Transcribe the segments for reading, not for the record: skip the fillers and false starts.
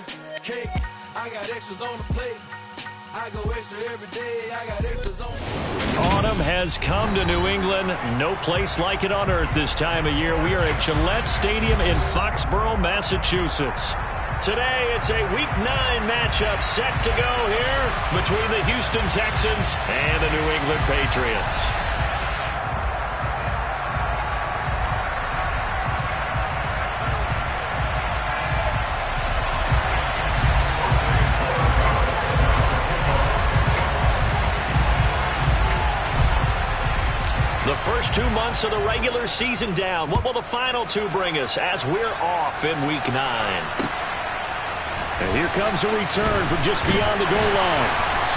the cake. I got extras on the plate. I go extra every day. I got extras on. Autumn has come to New England. No place like it on earth this time of year. We are at Gillette Stadium in Foxborough, Massachusetts. Today, it's a Week 9 matchup set to go here between the Houston Texans and the New England Patriots. The first 2 months of the regular season down. What will the final 2 bring us as we're off in Week 9? And here comes a return from just beyond the goal line.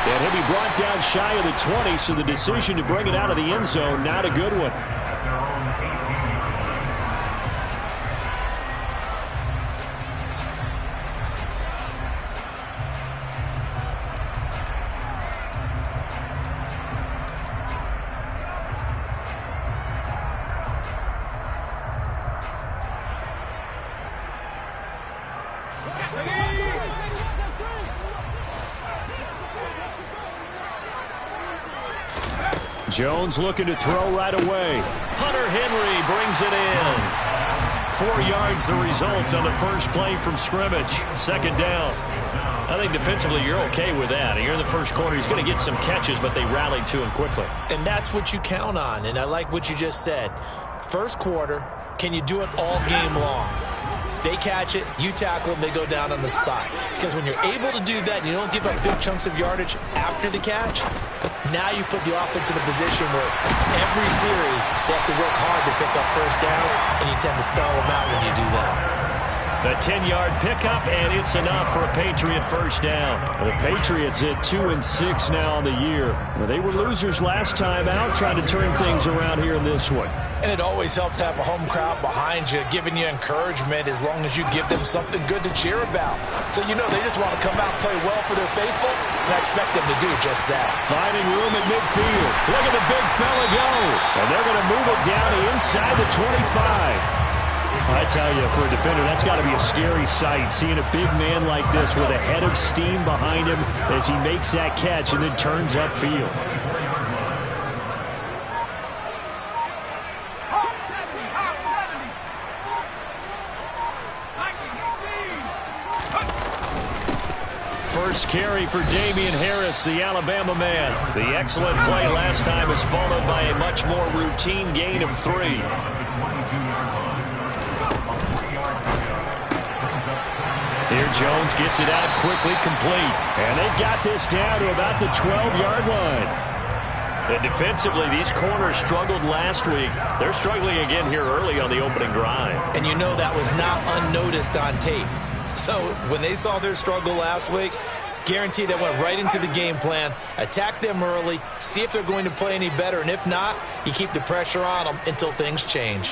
And he'll be brought down shy of the 20, so the decision to bring it out of the end zone, not a good one. Jones looking to throw right away. Hunter Henry brings it in. 4 yards the result on the first play from scrimmage. Second down. I think defensively you're okay with that. You're in the first quarter. He's going to get some catches, but they rallied to him quickly. And that's what you count on, and I like what you just said. First quarter, can you do it all game long? They catch it, you tackle them, they go down on the spot. Because when you're able to do that and you don't give up big chunks of yardage after the catch, now you put the offense in a position where every series they have to work hard to pick up first downs, and you tend to stall them out when you do that. A 10-yard pickup, and it's enough for a Patriot first down. The Patriots at 2-6 now on the year. Well, they were losers last time out, trying to turn things around here in this one. And it always helps to have a home crowd behind you, giving you encouragement as long as you give them something good to cheer about. So you know they just want to come out and play well for their faithful, and I expect them to do just that. Finding room at midfield. Look at the big fella go. And they're going to move it down to inside the 25. I tell you, for a defender, that's got to be a scary sight, seeing a big man like this with a head of steam behind him as he makes that catch and then turns upfield. First carry for Damian Harris, the Alabama man. The excellent play last time is followed by a much more routine gain of 3. Here Jones gets it out quickly, complete. And they've got this down to about the 12-yard line. And defensively, these corners struggled last week. They're struggling again here early on the opening drive. And you know that was not unnoticed on tape. So when they saw their struggle last week, guaranteed they went right into the game plan, attack them early, see if they're going to play any better, and if not, you keep the pressure on them until things change.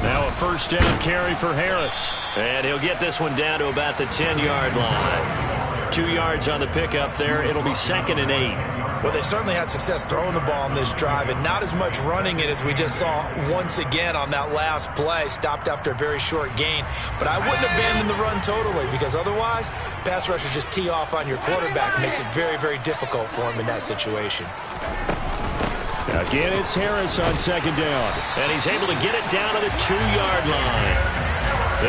Now a first down carry for Harris. And he'll get this one down to about the 10-yard line. 2 yards on the pickup there. It'll be 2nd and 8. Well, they certainly had success throwing the ball on this drive and not as much running it as we just saw once again on that last play. Stopped after a very short gain. But I wouldn't abandon the run totally, because otherwise, pass rushers just tee off on your quarterback. Makes it very, very difficult for him in that situation. Again, it's Harris on second down. And he's able to get it down to the 2-yard line.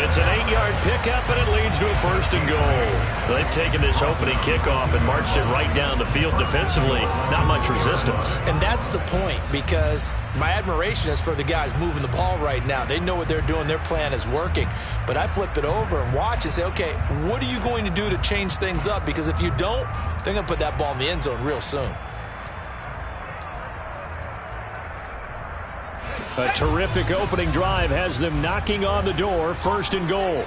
It's an 8-yard pickup, and it leads to a 1st and goal. They've taken this opening kickoff and marched it right down the field defensively. Not much resistance. And that's the point, because my admiration is for the guys moving the ball right now. They know what they're doing. Their plan is working. But I flip it over and watch and say, okay, what are you going to do to change things up? Because if you don't, they're going to put that ball in the end zone real soon. A terrific opening drive has them knocking on the door. 1st and goal.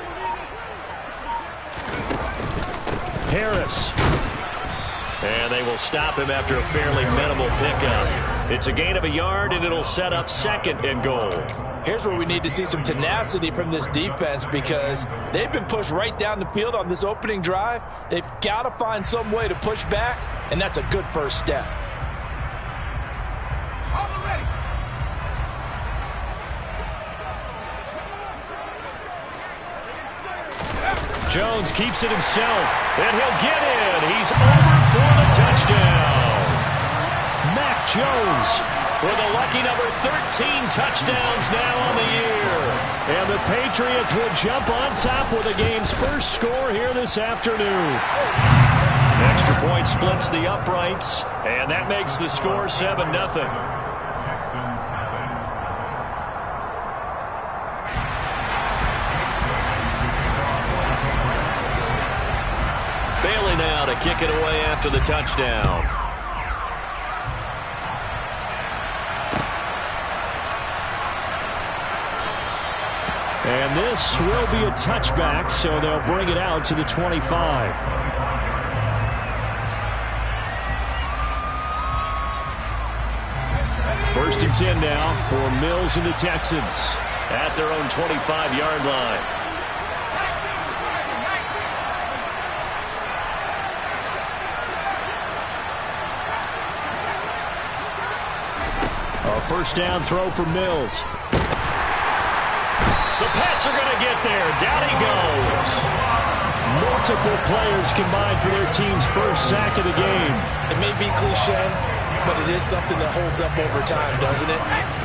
Harris. And they will stop him after a fairly minimal pickup. It's a gain of a yard, and it'll set up 2nd and goal. Here's where we need to see some tenacity from this defense, because they've been pushed right down the field on this opening drive. They've got to find some way to push back, and that's a good first step. Jones keeps it himself, and he'll get in. He's over for the touchdown. Mac Jones with a lucky number 13 touchdowns now on the year. And the Patriots will jump on top with the game's first score here this afternoon. Extra point splits the uprights, and that makes the score 7-0. Bailey now to kick it away after the touchdown. And this will be a touchback, so they'll bring it out to the 25. First and 10 now for Mills and the Texans at their own 25-yard line. A first down throw for Mills. The Pats are going to get there. Down he goes. Multiple players combined for their team's first sack of the game. It may be cliche, but it is something that holds up over time, doesn't it?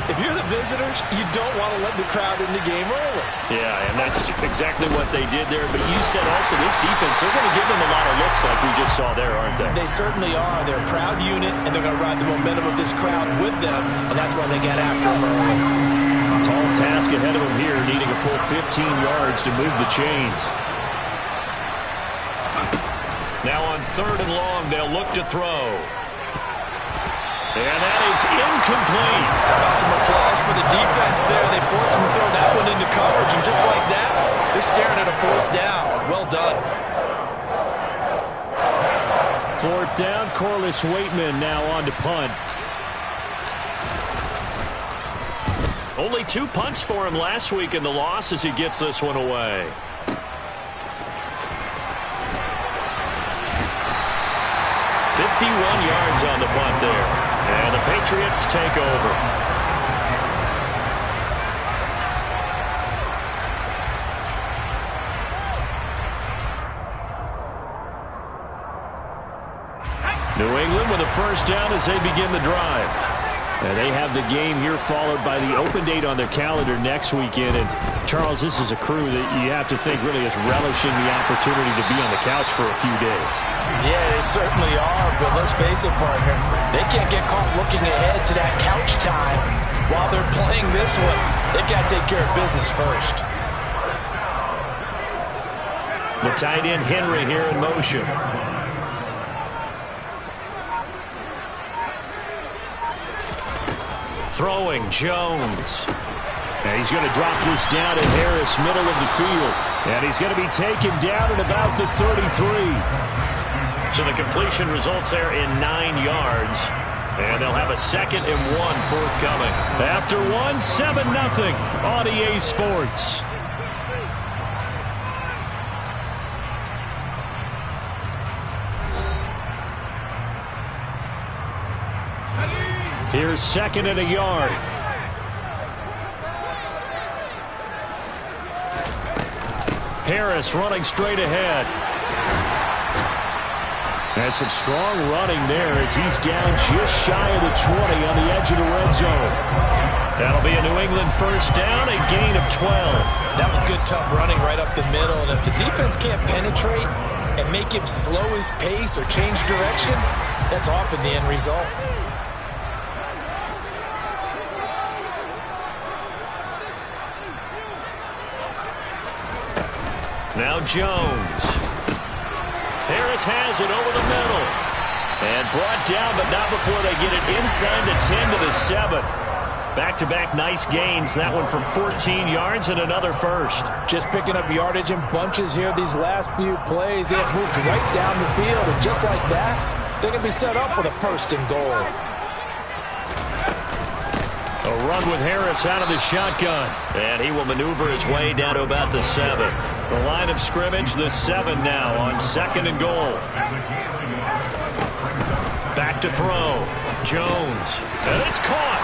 If you're the visitors, you don't want to let the crowd in the game early. Yeah, and that's exactly what they did there. But you said also this defense, they're going to give them a lot of looks like we just saw there, aren't they? They certainly are. They're a proud unit, and they're going to ride the momentum of this crowd with them, and that's why they got after them early. Tall task ahead of them here, needing a full 15 yards to move the chains. Now on 3rd and long, they'll look to throw. And that is incomplete. How about some applause for the defense there? They forced him to throw that one into coverage, and just like that, they're staring at a 4th down. Well done. 4th down, Corliss Waitman now on to punt. Only 2 punts for him last week in the loss as he gets this one away. Yards on the punt there. And the Patriots take over. New England with a first down as they begin the drive. And they have the game here followed by the open date on their calendar next weekend. And Charles, this is a crew that you have to think really is relishing the opportunity to be on the couch for a few days. Yeah, they certainly are, but let's face it, partner. They can't get caught looking ahead to that couch time while they're playing this one. They've got to take care of business first. The tight end Henry here in motion. Throwing Jones. And he's going to drop this down at Harris, middle of the field. And he's going to be taken down at about the 33. So the completion results there in 9 yards. And they'll have a 2nd and 1 forthcoming. After 1, 7-0 on EA Sports. Here's 2nd and a yard. Harris running straight ahead. Has some strong running there as he's down just shy of the 20 on the edge of the red zone. That'll be a New England first down, a gain of 12. That was good, tough running right up the middle. And if the defense can't penetrate and make him slow his pace or change direction, that's often the end result. Now Jones. Harris has it over the middle. And brought down, but not before they get it inside the 10 to the 7. Back-to-back nice gains. That one for 14 yards and another first. Just picking up yardage in bunches here these last few plays. They have moved right down the field, and just like that, they're going to be set up with a 1st and goal. A run with Harris out of the shotgun. And he will maneuver his way down to about the 7. The line of scrimmage, the 7 now on 2nd and goal. Back to throw. Jones. And it's caught.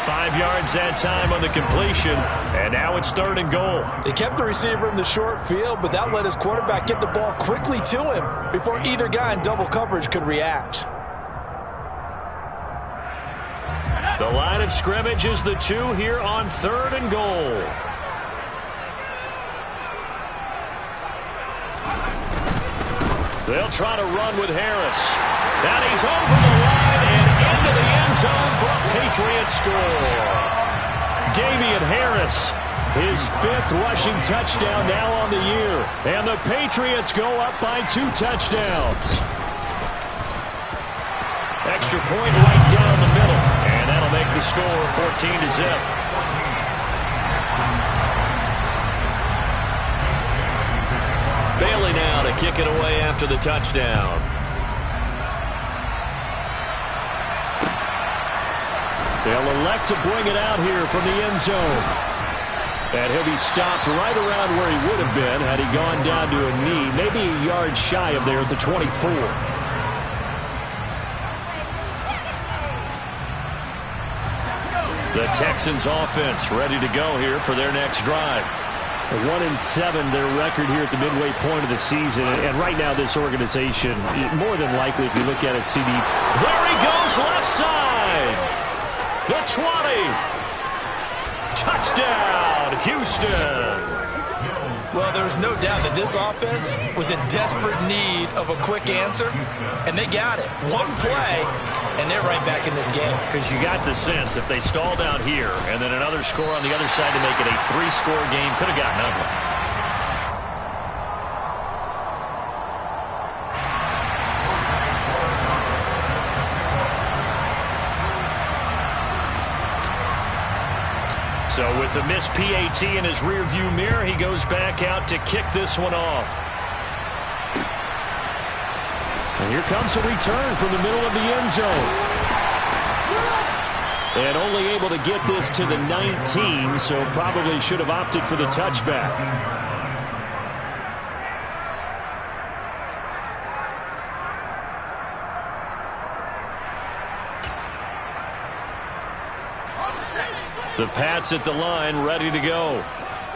5 yards that time on the completion, and now it's 3rd and goal. They kept the receiver in the short field, but that let his quarterback get the ball quickly to him before either guy in double coverage could react. The line of scrimmage is the 2 here on 3rd and goal. They'll try to run with Harris. And he's over the line and into the end zone for a Patriots score. Damian Harris, his 5th rushing touchdown now on the year. And the Patriots go up by 2 touchdowns. Extra point right down the middle. And that'll make the score 14-0. Bailey now to kick it away after the touchdown. They'll elect to bring it out here from the end zone. And he'll be stopped right around where he would have been had he gone down to a knee, maybe a yard shy of there at the 24. The Texans offense ready to go here for their next drive. 1-7 their record here at the midway point of the season. And right now this organization, more than likely if you look at it, CD, there he goes left side. The 20. Touchdown, Houston. Well, there's no doubt that this offense was in desperate need of a quick answer, and they got it. One play, and they're right back in this game. Because you got the sense if they stalled out here and then another score on the other side to make it a 3-score game, could have gotten ugly. So with the missed PAT in his rearview mirror, he goes back out to kick this one off. And here comes a return from the middle of the end zone. And only able to get this to the 19, so probably should have opted for the touchback. The Pats at the line, ready to go.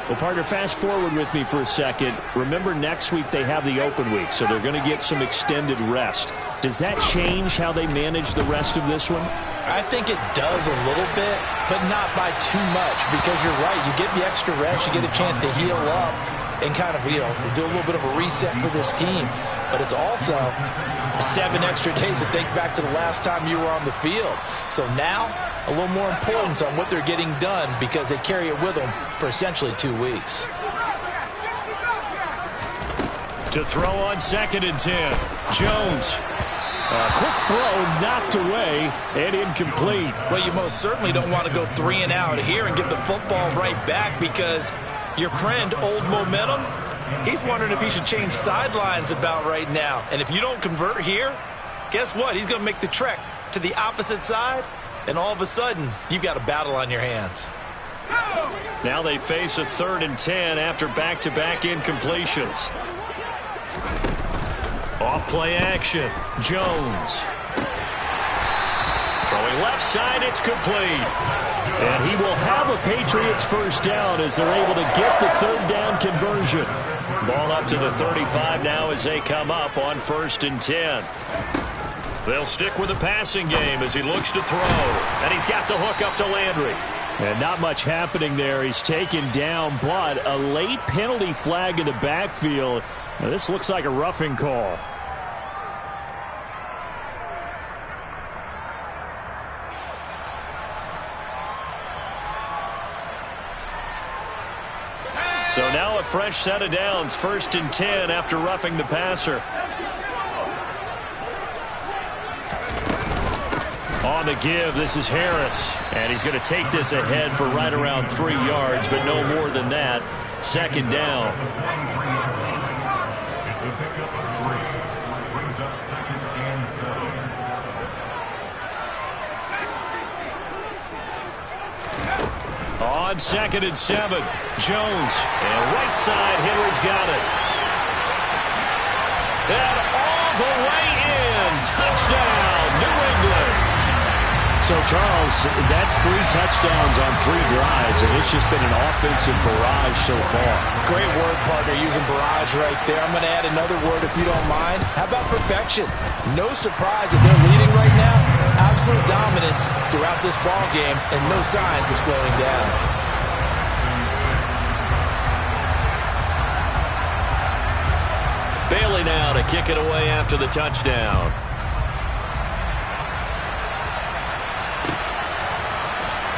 Well, partner, fast forward with me for a second. Remember, next week they have the open week, so they're going to get some extended rest. Does that change how they manage the rest of this one? I think it does a little bit, but not by too much, because you're right. You get the extra rest, you get a chance to heal up and kind of, do a little bit of a reset for this team. But it's also 7 extra days to think back to the last time you were on the field. So now, a little more importance on what they're getting done because they carry it with them for essentially 2 weeks. To throw on 2nd and 10. Jones. A quick throw knocked away and incomplete. Well, you most certainly don't want to go 3 and out here and get the football right back because your friend, Old Momentum, he's wondering if he should change sidelines about right now. And if you don't convert here, guess what? He's going to make the trek to the opposite side. And all of a sudden, you've got a battle on your hands. Now they face a 3rd and 10 after back-to-back incompletions. Off play action. Jones. Throwing left side, it's complete. And he will have a Patriots first down as they're able to get the 3rd down conversion. Ball up to the 35 now as they come up on 1st and 10. They'll stick with the passing game as he looks to throw. And he's got the hook up to Landry. And not much happening there. He's taken down, but a late penalty flag in the backfield. Now, this looks like a roughing call. So now a fresh set of downs. 1st and 10 after roughing the passer. On the give, this is Harris. And he's going to take this ahead for right around 3 yards, but no more than that. 2nd down. On 2nd and 7, Jones. And right side, Henry's got it. And all the way in. Touchdown, New England. So, Charles, that's 3 touchdowns on 3 drives, and it's just been an offensive barrage so far. Great word, partner, using barrage right there. I'm going to add another word if you don't mind. How about perfection? No surprise that they're leading right now. Absolute dominance throughout this ball game, and no signs of slowing down. Bailey now to kick it away after the touchdown.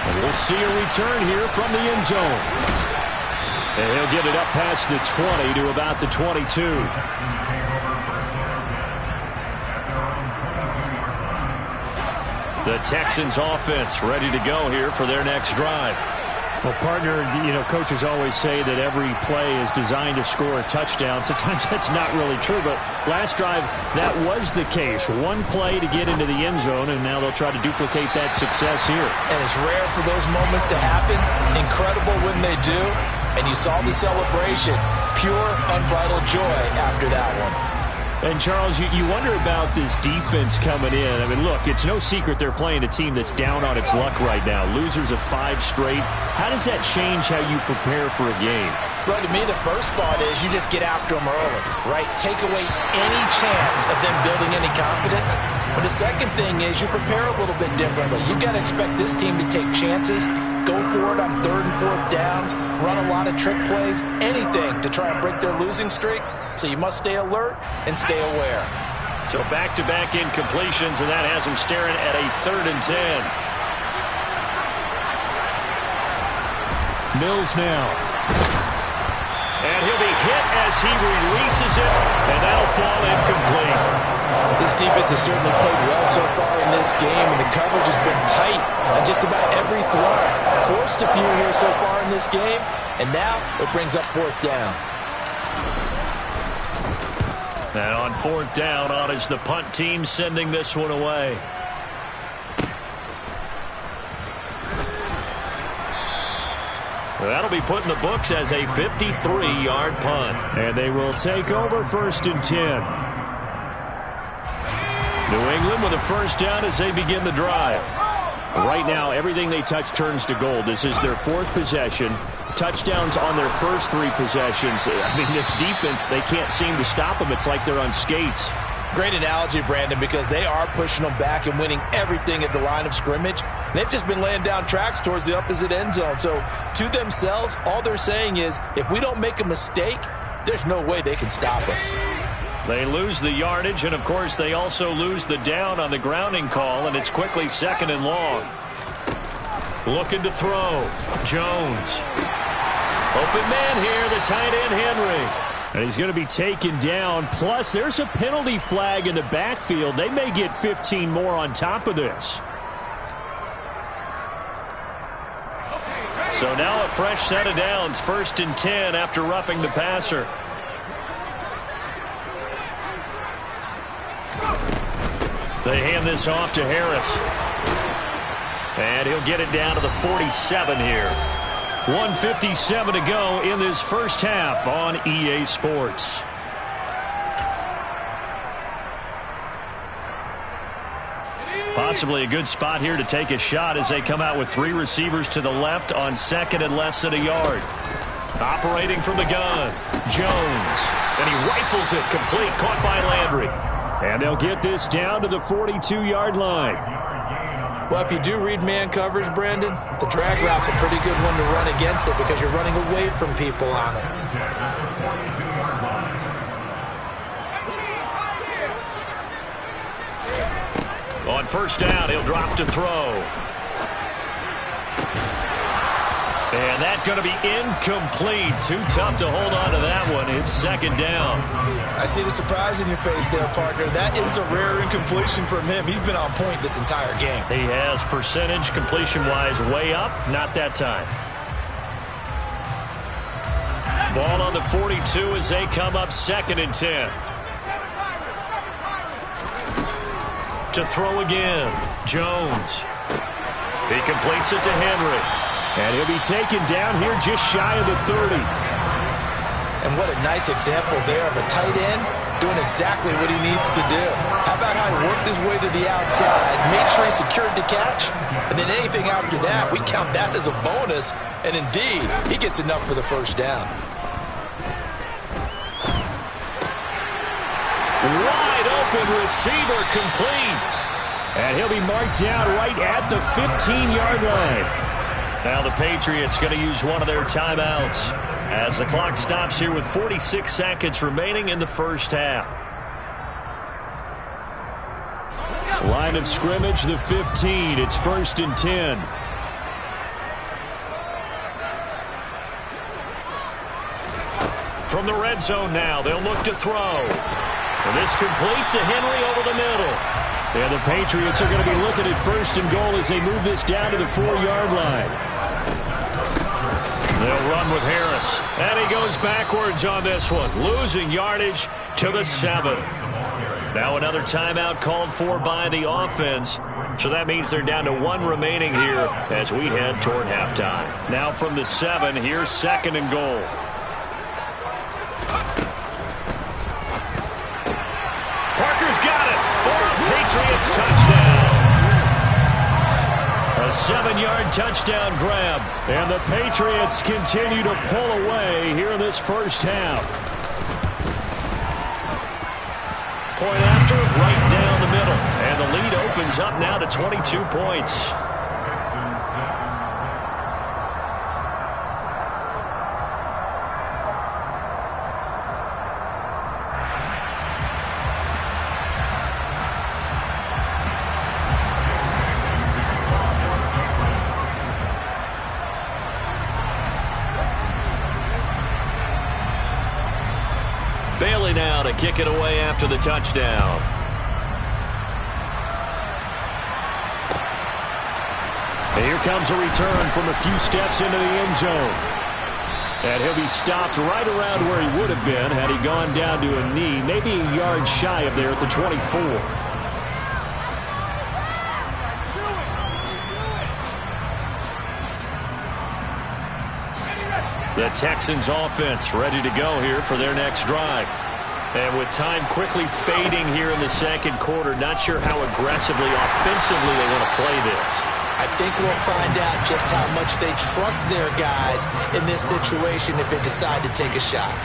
And we'll see a return here from the end zone. And he'll get it up past the 20 to about the 22. The Texans offense ready to go here for their next drive. Well, partner, coaches always say that every play is designed to score a touchdown. Sometimes that's not really true, but last drive, that was the case. One play to get into the end zone, and now they'll try to duplicate that success here. And it's rare for those moments to happen. Incredible when they do. And you saw the celebration. Pure, unbridled joy after that one. And, Charles, you wonder about this defense coming in. I mean, look, it's no secret they're playing a team that's down on its luck right now. Losers of 5 straight. How does that change how you prepare for a game? Well, to me, the first thought is you just get after them early, right? Take away any chance of them building any confidence. But the second thing is you prepare a little bit differently. You got to expect this team to take chances, go for it on 3rd and 4th downs, run a lot of trick plays, anything to try and break their losing streak. So you must stay alert and stay aware. So back-to-back incompletions, and that has him staring at a 3rd and 10. Mills now. And he'll be hit as he releases it, and that'll fall incomplete. This defense has certainly played well so far in this game, and the coverage has been tight on just about every throw. Forced a few here so far in this game, and now it brings up 4th down. And on 4th down, on is the punt team sending this one away. That'll be put in the books as a 53-yard punt. And they will take over 1st and 10. New England with a 1st down as they begin the drive. Right now, everything they touch turns to gold. This is their 4th possession. Touchdowns on their first 3 possessions. I mean, this defense, they can't seem to stop them. It's like they're on skates. Great analogy, Brandon, because they are pushing them back and winning everything at the line of scrimmage. They've just been laying down tracks towards the opposite end zone. So to themselves, all they're saying is, if we don't make a mistake, there's no way they can stop us. They lose the yardage, and, of course, they also lose the down on the grounding call, and it's quickly 2nd and long. Looking to throw. Jones. Open man here, the tight end, Henry. And he's going to be taken down. Plus, there's a penalty flag in the backfield. They may get 15 more on top of this. So now a fresh set of downs. 1st and 10 after roughing the passer. They hand this off to Harris. And he'll get it down to the 47 here. 1:57 to go in this first half on EA Sports. Possibly a good spot here to take a shot as they come out with 3 receivers to the left on 2nd and less than a yard. Operating from the gun, Jones. And he rifles it complete, caught by Landry. And they'll get this down to the 42-yard line. Well, if you do read man coverage, Brandon, the drag route's a pretty good one to run against it because you're running away from people on it. On 1st down, he'll drop to throw. And that's going to be incomplete. Too tough to hold on to that one. It's 2nd down. I see the surprise in your face there, partner. That is a rare incompletion from him. He's been on point this entire game. He has percentage completion-wise way up. Not that time. Ball on the 42 as they come up 2nd and 10. To throw again, Jones. He completes it to Henry. And he'll be taken down here just shy of the 30. And what a nice example there of a tight end doing exactly what he needs to do. How about how he worked his way to the outside, made sure he secured the catch, and then anything after that, we count that as a bonus. And indeed, he gets enough for the first down. Wide open receiver complete. And he'll be marked down right at the 15-yard line. Now the Patriots going to use one of their timeouts as the clock stops here with 46 seconds remaining in the first half. Line of scrimmage, the 15. It's 1st and 10. From the red zone now, they'll look to throw. And this complete to Henry over the middle. Yeah, the Patriots are going to be looking at 1st and goal as they move this down to the 4-yard line. They'll run with Harris. And he goes backwards on this one, losing yardage to the 7. Now another timeout called for by the offense. So that means they're down to 1 remaining here as we head toward halftime. Now from the 7, here's 2nd and goal. Parker's got it for a Patriots touchdown. A 7-yard touchdown grab. And the Patriots continue to pull away here in this first half. Point after, right down the middle. And the lead opens up now to 22 points. Bailey now to kick it away after the touchdown. And here comes a return from a few steps into the end zone. And he'll be stopped right around where he would have been had he gone down to a knee, maybe a yard shy of there at the 24. The Texans offense ready to go here for their next drive. And with time quickly fading here in the second quarter, not sure how aggressively, offensively they want to play this. I think we'll find out just how much they trust their guys in this situation if they decide to take a shot.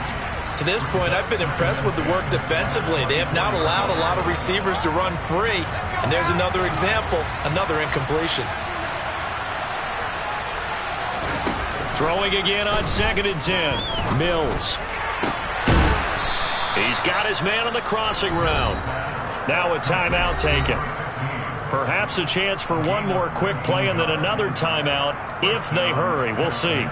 To this point, I've been impressed with the work defensively. They have not allowed a lot of receivers to run free. And there's another example, another incompletion. Throwing again on 2nd and 10. Mills. He's got his man on the crossing route. Now a timeout taken. Perhaps a chance for one more quick play and then another timeout if they hurry. We'll see.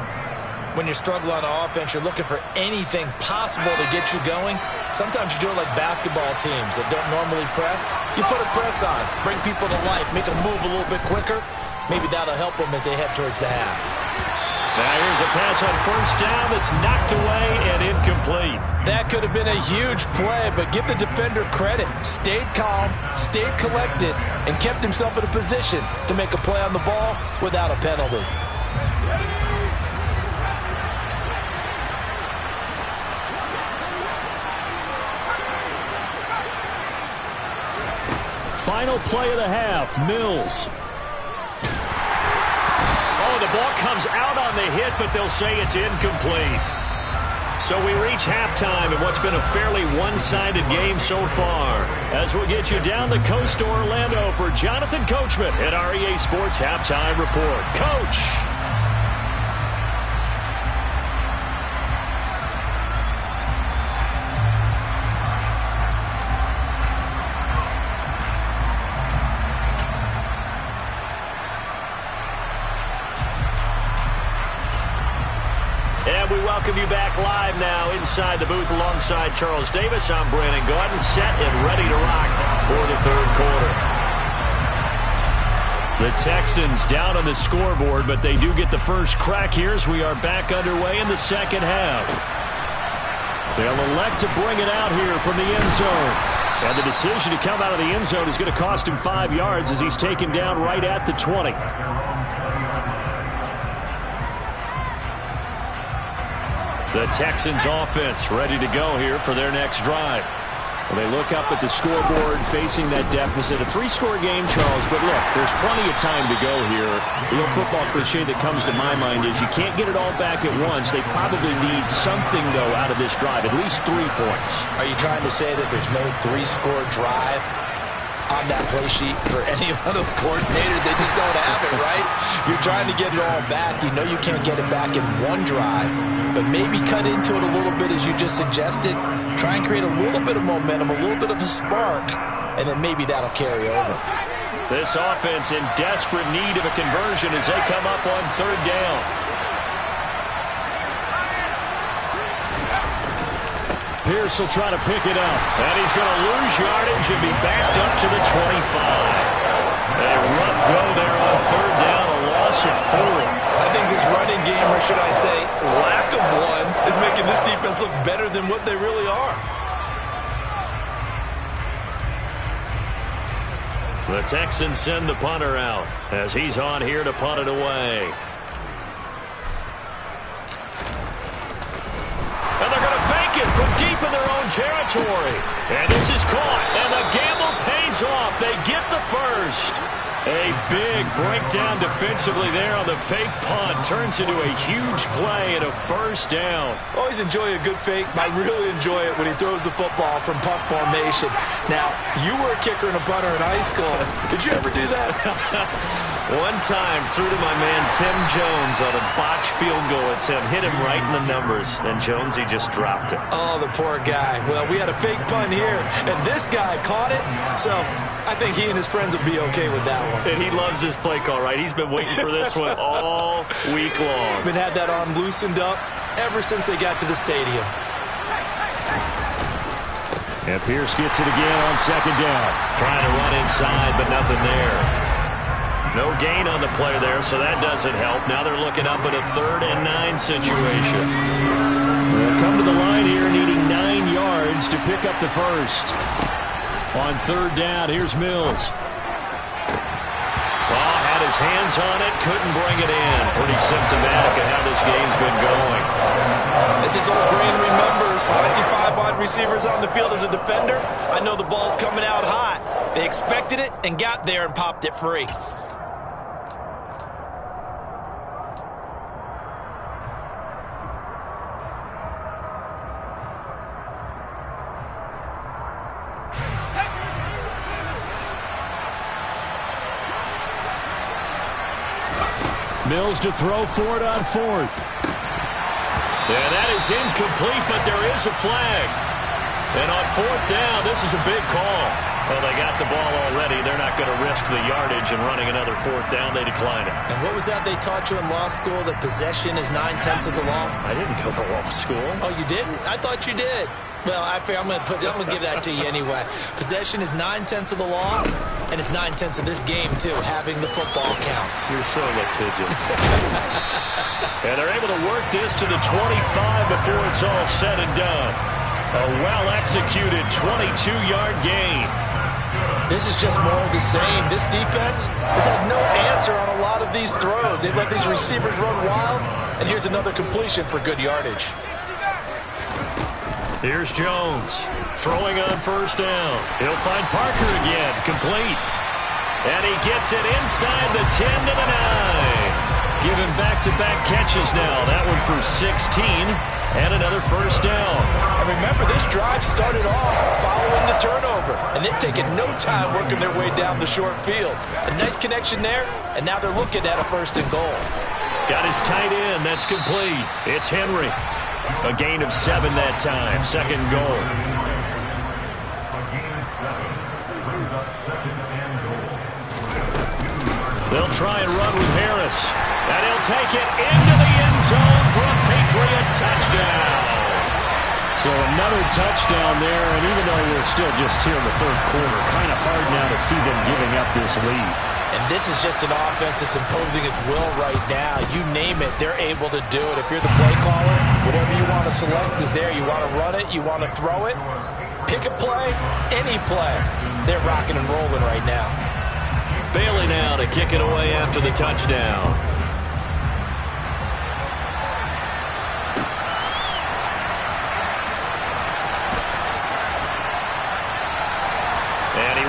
When you struggle on offense, you're looking for anything possible to get you going. Sometimes you do it like basketball teams that don't normally press. You put a press on, bring people to life, make them move a little bit quicker. Maybe that'll help them as they head towards the half. Now here's a pass on 1st down that's knocked away and incomplete. That could have been a huge play, but give the defender credit. Stayed calm, stayed collected, and kept himself in a position to make a play on the ball without a penalty. Final play of the half, Mills. The ball comes out on the hit, but they'll say it's incomplete. So we reach halftime in what's been a fairly one-sided game so far. As we'll get you down the coast to Orlando for Jonathan Coachman at REA Sports Halftime Report. Coach! We welcome you back live now inside the booth alongside Charles Davis. I'm Brandon Gordon, set and ready to rock for the third quarter. The Texans down on the scoreboard, but they do get the first crack here as we are back underway in the second half. They'll elect to bring it out here from the end zone. And the decision to come out of the end zone is going to cost him 5 yards as he's taken down right at the 20. The Texans offense ready to go here for their next drive. Well, they look up at the scoreboard facing that deficit. A 3-score game, Charles, but look, there's plenty of time to go here. The old football cliche that comes to my mind is you can't get it all back at once. They probably need something, though, out of this drive, at least 3 points. Are you trying to say that there's no 3-score drive on that play sheet for any of those coordinators? They just don't have it, right? You're trying to get it all back. You know you can't get it back in one drive, but maybe cut into it a little bit as you just suggested. Try and create a little bit of momentum, a little bit of a spark, and then maybe that'll carry over. This offense in desperate need of a conversion as they come up on 3rd down. Pierce will try to pick it up. And he's going to lose yardage and be backed up to the 25. A rough go there on 3rd down, a loss of 4. I think this running game, or should I say lack of one, is making this defense look better than what they really are. The Texans send the punter out as he's on here to punt it away. And they're going to fake it from deep in their own territory. And this is caught, and the gamble pays off. They get the first. A big breakdown defensively there on the fake punt. Turns into a huge play and a 1st down. Always enjoy a good fake. I really enjoy it when he throws the football from punt formation. Now, you were a kicker and a punter in high school. Did you ever do that? One time, threw to my man Tim Jones on a botched field goal attempt. Hit him right in the numbers, and Jones, he just dropped it. Oh, the poor guy. Well, we had a fake punt here, and this guy caught it, so I think he and his friends will be okay with that one. And he loves his play call, right? He's been waiting for this one all week long. Been had that arm loosened up ever since they got to the stadium. And Pierce gets it again on 2nd down. Trying to run inside, but nothing there. No gain on the play there, so that doesn't help. Now they're looking up at a 3rd and 9 situation. They'll come to the line here needing 9 yards to pick up the first. On 3rd down, here's Mills. Well, had his hands on it, couldn't bring it in. Pretty symptomatic of how this game's been going. As his old brain remembers, when I see 5 wide receivers on the field as a defender, I know the ball's coming out hot. They expected it and got there and popped it free. Mills to throw for it on 4th. Yeah, that is incomplete, but there is a flag. And on 4th down, this is a big call. Well, they got the ball already. They're not going to risk the yardage and running another 4th down. They decline it. And what was that they taught you in law school, that possession is 9/10 of the law? I didn't go to law school. Oh, you didn't? I thought you did. Well, I'm going to give that to you anyway. Possession is 9/10 of the law, and it's 9/10 of this game, too. Having the football counts. You're so litigious. And they're able to work this to the 25 before it's all said and done. A well-executed 22-yard gain. This is just more of the same. This defense has had no answer on a lot of these throws. They've let these receivers run wild, and here's another completion for good yardage. Here's Jones throwing on 1st down. He'll find Parker again, complete. And he gets it inside the 10 to the 9. Giving back-to-back catches now. That one for 16 and another 1st down. And remember, this drive started off following the turnover, and they've taken no time working their way down the short field. A nice connection there, and now they're looking at a 1st and goal. Got his tight end. That's complete. It's Henry. A gain of 7 that time. 2nd goal. They'll try and run with Harris. And he'll take it into the end zone for a Patriot touchdown. So another touchdown there, and even though we're still just here in the 3rd quarter, kind of hard now to see them giving up this lead. And this is just an offense that's imposing its will right now. You name it, they're able to do it. If you're the play caller, whatever you want to select is there. You want to run it, you want to throw it, pick a play, any play. They're rocking and rolling right now. Bailey now to kick it away after the touchdown.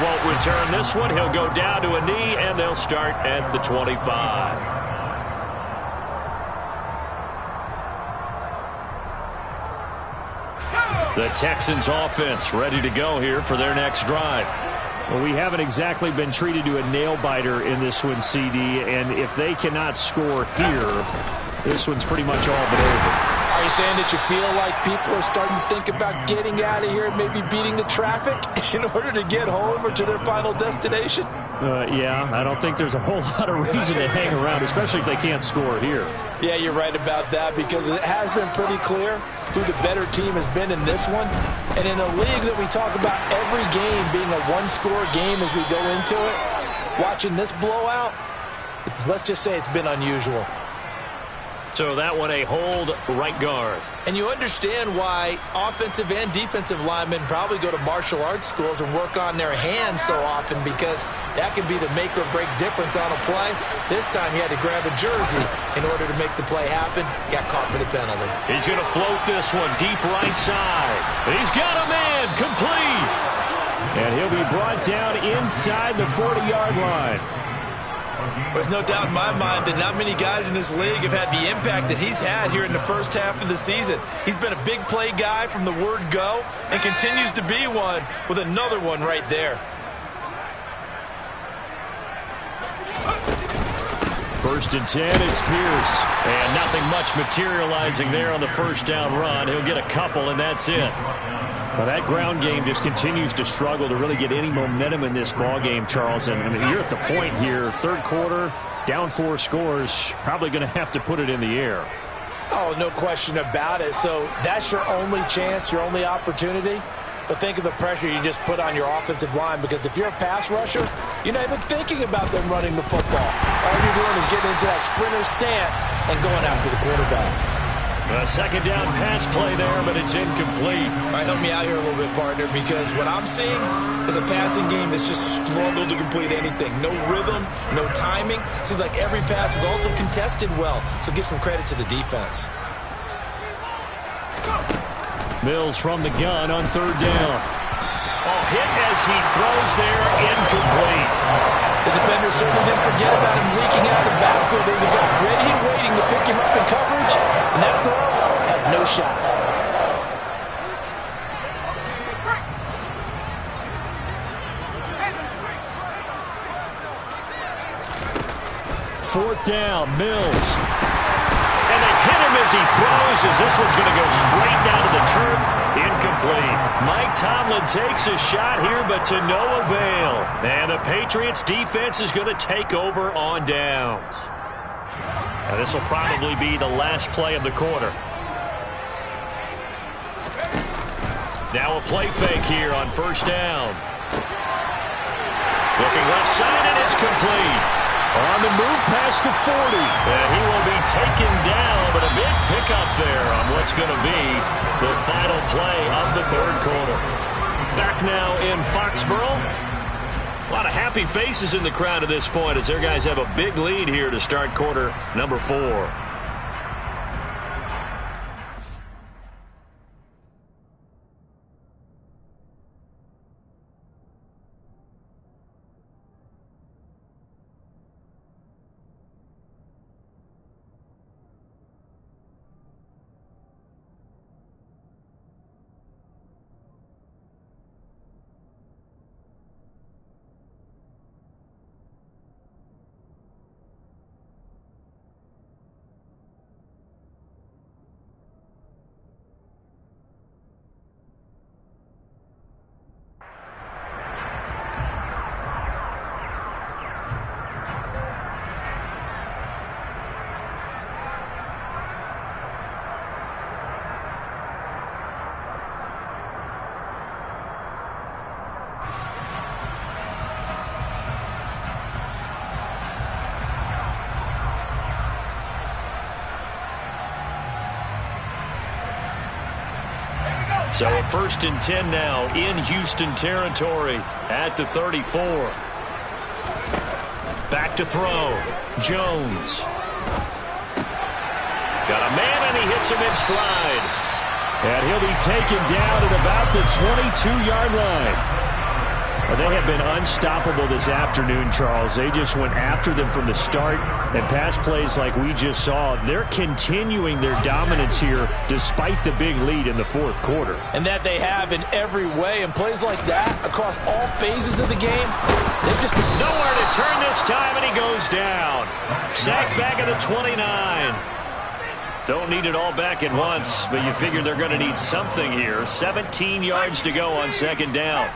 won't return this one. He'll go down to a knee, and they'll start at the 25. The Texans offense ready to go here for their next drive. Well, we haven't exactly been treated to a nail-biter in this one, CD, and if they cannot score here, this one's pretty much all but over. Are you saying that you feel like people are starting to think about getting out of here and maybe beating the traffic in order to get home or to their final destination? Yeah, I don't think there's a whole lot of reason to hang around, especially if they can't score here. Yeah, you're right about that, because it has been pretty clear who the better team has been in this one. And in a league that we talk about every game being a one-score game as we go into it, watching this blowout, let's just say it's been unusual. So that one a hold right guard. And you understand why offensive and defensive linemen probably go to martial arts schools and work on their hands so often, because that can be the make or break difference on a play. This time he had to grab a jersey in order to make the play happen. Got caught for the penalty. He's going to float this one deep right side. He's got a man complete. And he'll be brought down inside the 40-yard line. There's no doubt in my mind that not many guys in this league have had the impact that he's had here in the first half of the season. He's been a big play guy from the word go and continues to be one with another one right there. First and 10, it's Pierce. And nothing much materializing there on the first down run. He'll get a couple, and that's it. Well, that ground game just continues to struggle to really get any momentum in this ball game, Charles. And I mean, you're at the point here, third quarter, down 4 scores, probably going to have to put it in the air. Oh, no question about it. So that's your only chance, your only opportunity. But think of the pressure you just put on your offensive line, because if you're a pass rusher, you're not even thinking about them running the football. All you're doing is getting into that sprinter stance and going after the quarterback. A second down pass play there, but it's incomplete. All right, help me out here a little bit, partner, because what I'm seeing is a passing game that's just struggled to complete anything. No rhythm, no timing. Seems like every pass is also contested well, so give some credit to the defense. Mills from the gun on third down. Oh, hit as he throws there, incomplete. The defender certainly didn't forget about him leaking out of the backfield. There's a guy ready and waiting to pick him up in coverage, and that throw had no shot. Fourth down, Mills. And they hit him as he throws, as this one's going to go straight down to the turf. Incomplete. Mike Tomlin takes a shot here, but to no avail. And the Patriots defense is going to take over on downs. And this will probably be the last play of the quarter. Now a play fake here on first down. Looking left side, and it's complete. On the move past the 40. And he will be taken down, but a big pickup there on what's going to be the final play of the third quarter. Back now in Foxborough. A lot of happy faces in the crowd at this point as their guys have a big lead here to start quarter number 4. So a first and 10 now in Houston territory at the 34. Back to throw. Jones. Got a man, and he hits him in stride. And he'll be taken down at about the 22-yard line. They have been unstoppable this afternoon, Charles. They just went after them from the start, and pass plays like we just saw, they're continuing their dominance here despite the big lead in the fourth quarter. And that they have in every way, and plays like that across all phases of the game, they've just been nowhere to turn this time, and he goes down. Sacked back at the 29. Don't need it all back at once, but you figure they're going to need something here. 17 yards to go on second down.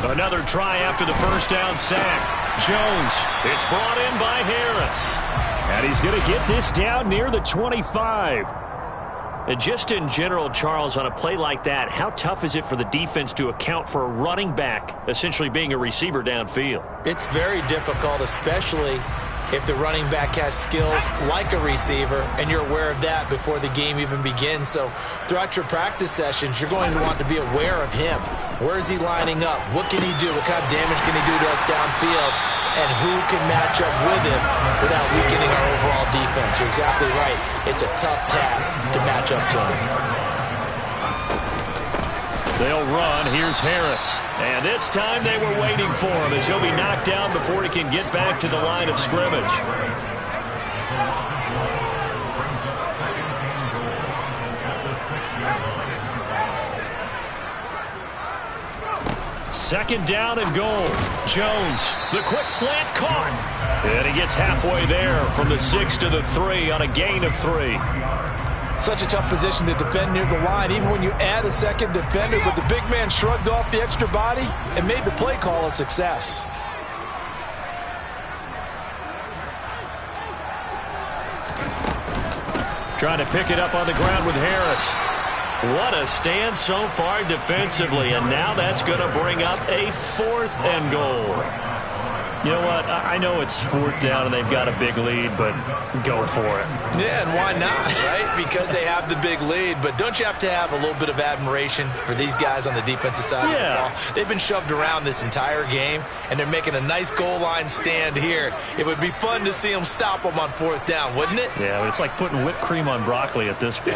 Another try after the first down sack. Jones, it's brought in by Harris. And he's going to get this down near the 25. And just in general, Charles, on a play like that, how tough is it for the defense to account for a running back essentially being a receiver downfield? It's very difficult, especially if the running back has skills like a receiver, and you're aware of that before the game even begins. So throughout your practice sessions, you're going to want to be aware of him. Where is he lining up? What can he do? What kind of damage can he do to us downfield? And who can match up with him without weakening our overall defense? You're exactly right. It's a tough task to match up to him. They'll run. Here's Harris. And this time they were waiting for him as he'll be knocked down before he can get back to the line of scrimmage. Second down and goal. Jones, the quick slant caught. And he gets halfway there from the 6 to the 3 on a gain of 3. Such a tough position to defend near the line, even when you add a second defender, but the big man shrugged off the extra body and made the play call a success. Trying to pick it up on the ground with Harris. What a stand so far defensively, and now that's going to bring up a 4th and goal. You know what? I know it's 4th down and they've got a big lead, but go for it. Yeah, and why not, right? Because they have the big lead. But don't you have to have a little bit of admiration for these guys on the defensive side of the ball? They've been shoved around this entire game, and they're making a nice goal line stand here. It would be fun to see them stop them on 4th down, wouldn't it? Yeah, but it's like putting whipped cream on broccoli at this point.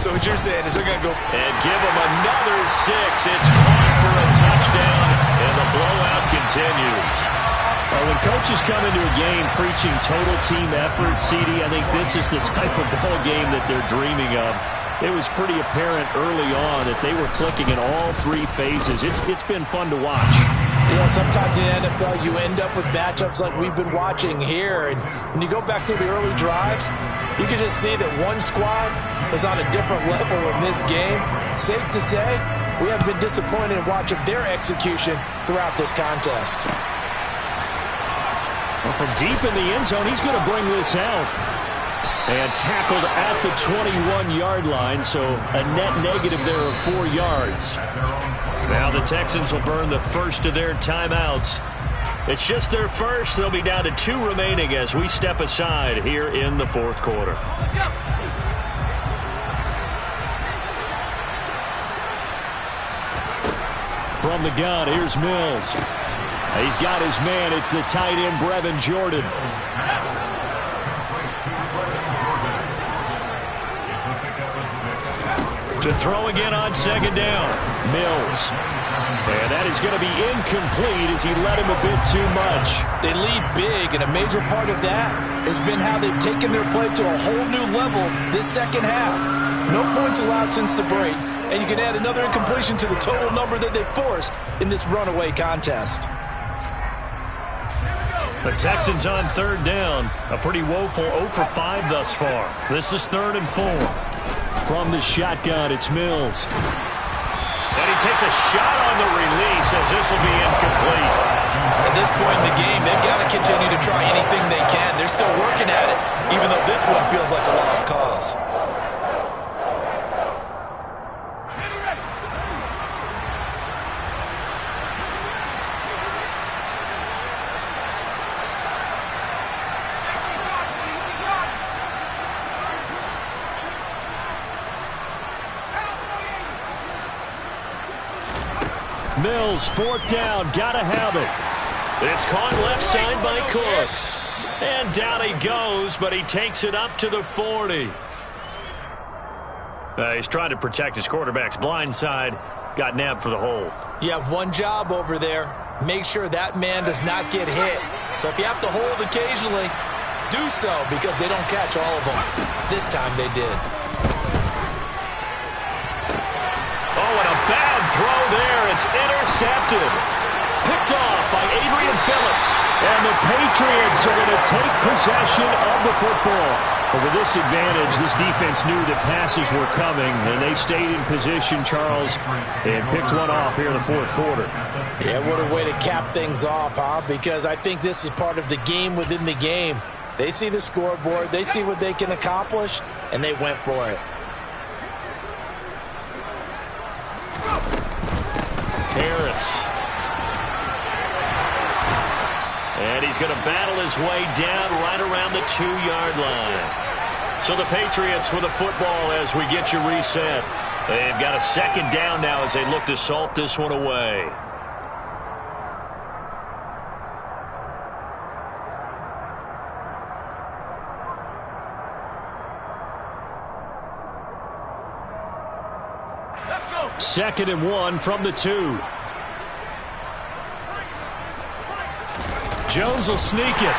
So what you're saying is they're going to go and give them another 6. It's caught for a touchdown, and the blowout continues. When coaches come into a game preaching total team effort, CD, I think this is the type of ball game that they're dreaming of. It was pretty apparent early on that they were clicking in all 3 phases. It's been fun to watch. Yeah, sometimes in the NFL you end up with matchups like we've been watching here. And when you go back through the early drives, you can just see that one squad was on a different level in this game. Safe to say, we have been disappointed in watching their execution throughout this contest. Well, from deep in the end zone, he's going to bring this out. And tackled at the 21-yard line, so a net negative there of 4 yards. Now the Texans will burn the first of their timeouts. It's just their first. They'll be down to 2 remaining as we step aside here in the fourth quarter. From the gun, here's Mills. He's got his man. It's the tight end, Brevin Jordan. To throw again on second down. Mills. And that is going to be incomplete as he led him a bit too much. They lead big, and a major part of that has been how they've taken their play to a whole new level this second half. No points allowed since the break, and you can add another incompletion to the total number that they forced in this runaway contest. The Texans on third down. A pretty woeful 0 for 5 thus far. This is 3rd and 4. From the shotgun, it's Mills. And he takes a shot on the release as this will be incomplete. At this point in the game, they've got to continue to try anything they can. They're still working at it, even though this one feels like a lost cause. Mills, 4th down, gotta have it. It's caught left side by Cooks. And down he goes, but he takes it up to the 40. He's trying to protect his quarterback's blind side. Got nabbed for the hold. You have one job over there. Make sure that man does not get hit. So if you have to hold occasionally, do so, because they don't catch all of them. This time they did. Oh, and a bad throw there. It's intercepted. Picked off by Adrian Phillips. And the Patriots are going to take possession of the football. But with this advantage, this defense knew that passes were coming, and they stayed in position, Charles, and picked one off here in the fourth quarter. Yeah, what a way to cap things off, huh? Because I think this is part of the game within the game. They see the scoreboard, they see what they can accomplish, and they went for it. Harris. And he's going to battle his way down right around the 2-yard line. So the Patriots with the football as we get you reset. They've got a second down now as they look to salt this one away. Second and 1 from the 2. Jones will sneak it.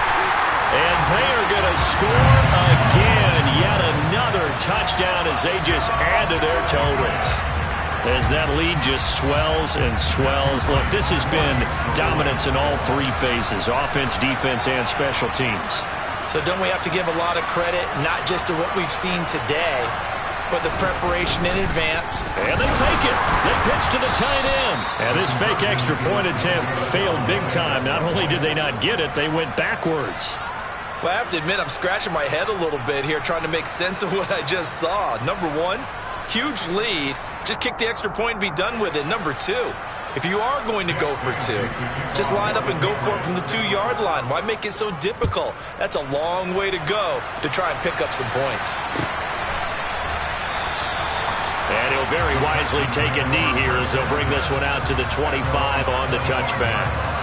And they are going to score again. Yet another touchdown as they just add to their totals. As that lead just swells and swells. Look, this has been dominance in all three phases. Offense, defense, and special teams. So don't we have to give a lot of credit, not just to what we've seen today, but the preparation in advance. And they fake it. They pitch to the tight end. And this fake extra point attempt failed big time. Not only did they not get it, they went backwards. Well, I have to admit, I'm scratching my head a little bit here trying to make sense of what I just saw. Number one, huge lead. Just kick the extra point and be done with it. Number two, if you are going to go for two, just line up and go for it from the 2-yard line. Why make it so difficult? That's a long way to go to try and pick up some points. And he'll very wisely take a knee here as they'll bring this one out to the 25 on the touchback.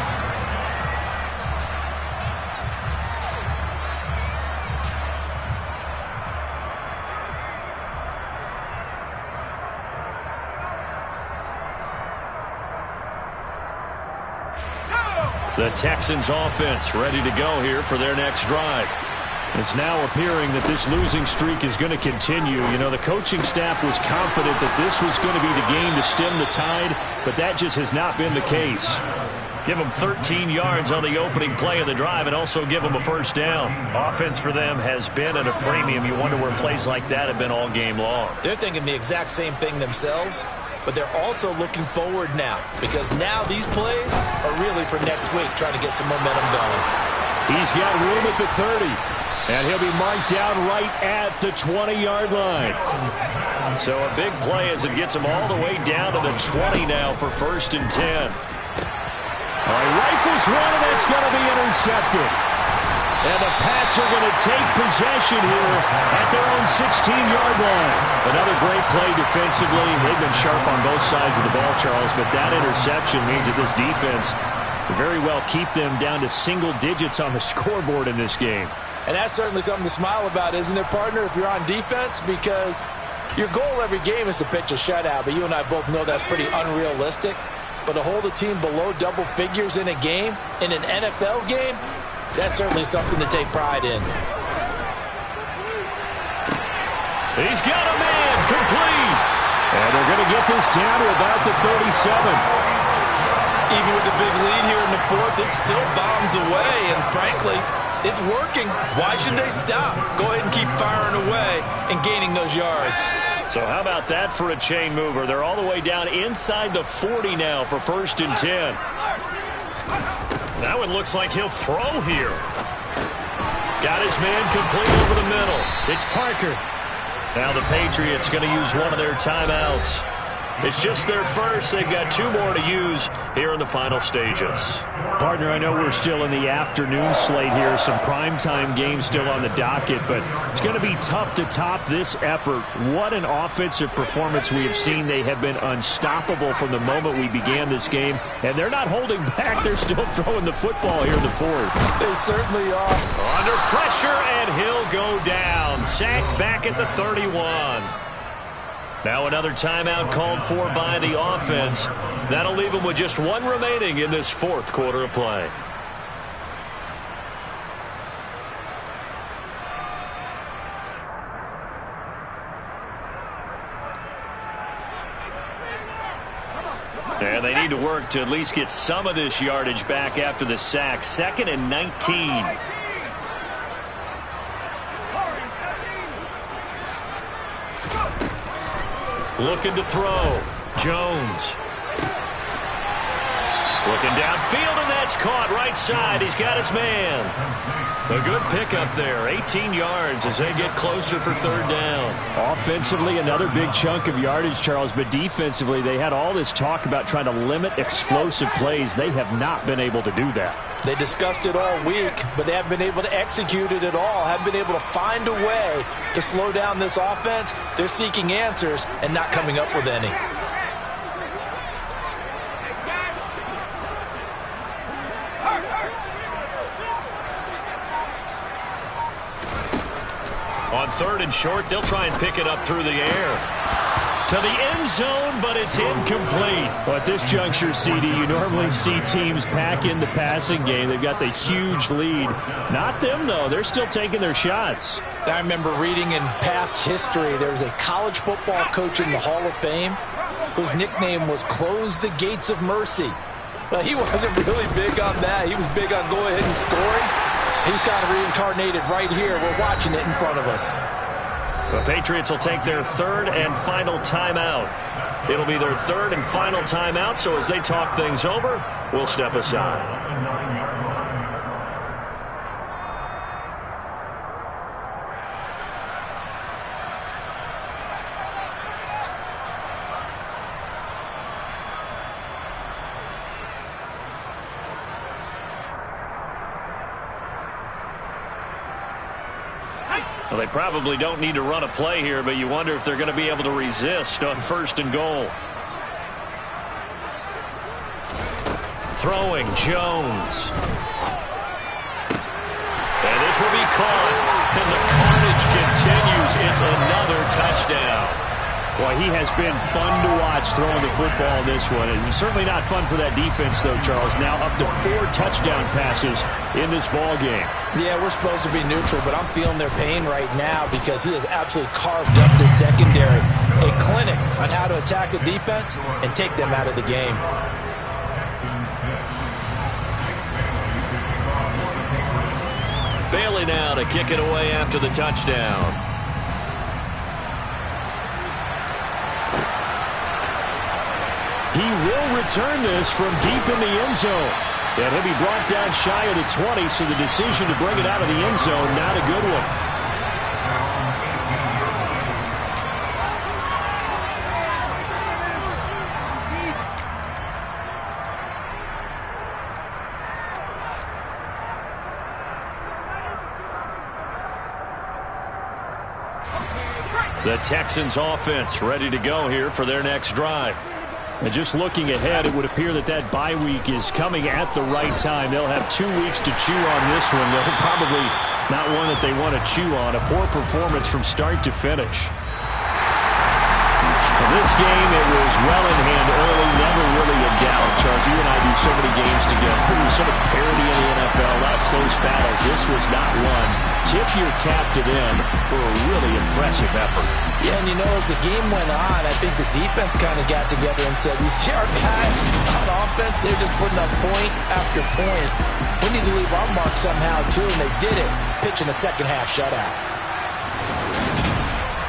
The Texans offense ready to go here for their next drive. It's now appearing that this losing streak is going to continue. You know, the coaching staff was confident that this was going to be the game to stem the tide, but that just has not been the case. Give them 13 yards on the opening play of the drive and also give them a first down. Offense for them has been at a premium. You wonder where plays like that have been all game long. They're thinking the exact same thing themselves, but they're also looking forward now because now these plays are really for next week, trying to get some momentum going. He's got room at the 30. And he'll be marked down right at the 20-yard line. So a big play as it gets him all the way down to the 20 now for 1st and 10. All right, rifles one, and it's going to be intercepted. And the Pats are going to take possession here at their own 16-yard line. Another great play defensively. They've been sharp on both sides of the ball, Charles, but that interception means that this defense will very well keep them down to single digits on the scoreboard in this game. And that's certainly something to smile about, isn't it, partner, if you're on defense? Because your goal every game is to pitch a shutout, but you and I both know that's pretty unrealistic. But to hold a team below double figures in a game, in an NFL game, that's certainly something to take pride in. He's got a man complete. And they're going to get this down to about the 37. Even with the big lead here in the fourth, it still bombs away, and frankly, it's working. Why should they stop? Go ahead and keep firing away and gaining those yards. So how about that for a chain mover? They're all the way down inside the 40 now for 1st and 10. That one looks like he'll throw here. Got his man complete over the middle. It's Parker. Now the Patriots going to use one of their timeouts. It's just their first. They've got 2 more to use here in the final stages. Partner, I know we're still in the afternoon slate here. Some primetime games still on the docket, but it's going to be tough to top this effort. What an offensive performance we have seen. They have been unstoppable from the moment we began this game, and they're not holding back. They're still throwing the football here in the fourth. They certainly are. Under pressure, and he'll go down. Sacked back at the 31. Now another timeout called for by the offense. That'll leave them with just 1 remaining in this fourth quarter of play. And they need to work to at least get some of this yardage back after the sack. 2nd and 19. Looking to throw. Jones. Looking downfield, and that's caught right side. He's got his man. A good pickup there. 18 yards as they get closer for 3rd down. Offensively, another big chunk of yardage, Charles, but defensively, they had all this talk about trying to limit explosive plays. They have not been able to do that. They discussed it all week, but they haven't been able to execute it at all. Haven't been able to find a way to slow down this offense. They're seeking answers and not coming up with any. On 3rd and short, they'll try and pick it up through the air. To the end zone, but it's incomplete. Well, at this juncture, CD, you normally see teams pack in the passing game. They've got the huge lead. Not them, though. They're still taking their shots. I remember reading in past history, there was a college football coach in the Hall of Fame whose nickname was Close the Gates of Mercy. Well, he wasn't really big on that. He was big on go ahead and scoring. He's kind of reincarnated right here. We're watching it in front of us. The Patriots will take their 3rd and final timeout. It'll be their 3rd and final timeout, so as they talk things over, we'll step aside. Well, they probably don't need to run a play here, but you wonder if they're going to be able to resist on 1st and goal. Throwing, Jones. And this will be caught, and the carnage continues. It's another touchdown. Boy, he has been fun to watch throwing the football in this one. It's certainly not fun for that defense, though, Charles. Now up to 4 touchdown passes in this ball game. Yeah, we're supposed to be neutral, but I'm feeling their pain right now because he has absolutely carved up the secondary. A clinic on how to attack a defense and take them out of the game. Bailey now to kick it away after the touchdown. He will return this from deep in the end zone. And he'll be brought down shy of the 20, so the decision to bring it out of the end zone, not a good one. The Texans offense ready to go here for their next drive. And just looking ahead, it would appear that that bye week is coming at the right time. They'll have 2 weeks to chew on this one. They'll probably not one that they want to chew on. A poor performance from start to finish. In this game, it was well in hand early, never really a doubt. Charles, you and I do so many games together. There's so much parity in the NFL, a lot of close battles. This was not one. Tip your cap to them for a really impressive effort. Yeah, and you know, as the game went on, I think the defense kind of got together and said, we see our guys on offense, they're just putting up point after point. We need to leave our mark somehow, too, and they did it, pitching a second-half shutout.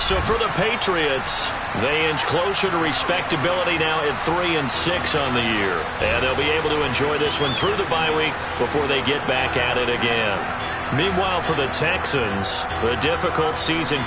So for the Patriots, they inch closer to respectability now at 3-6 on the year. And they'll be able to enjoy this one through the bye week before they get back at it again. Meanwhile, for the Texans, the difficult season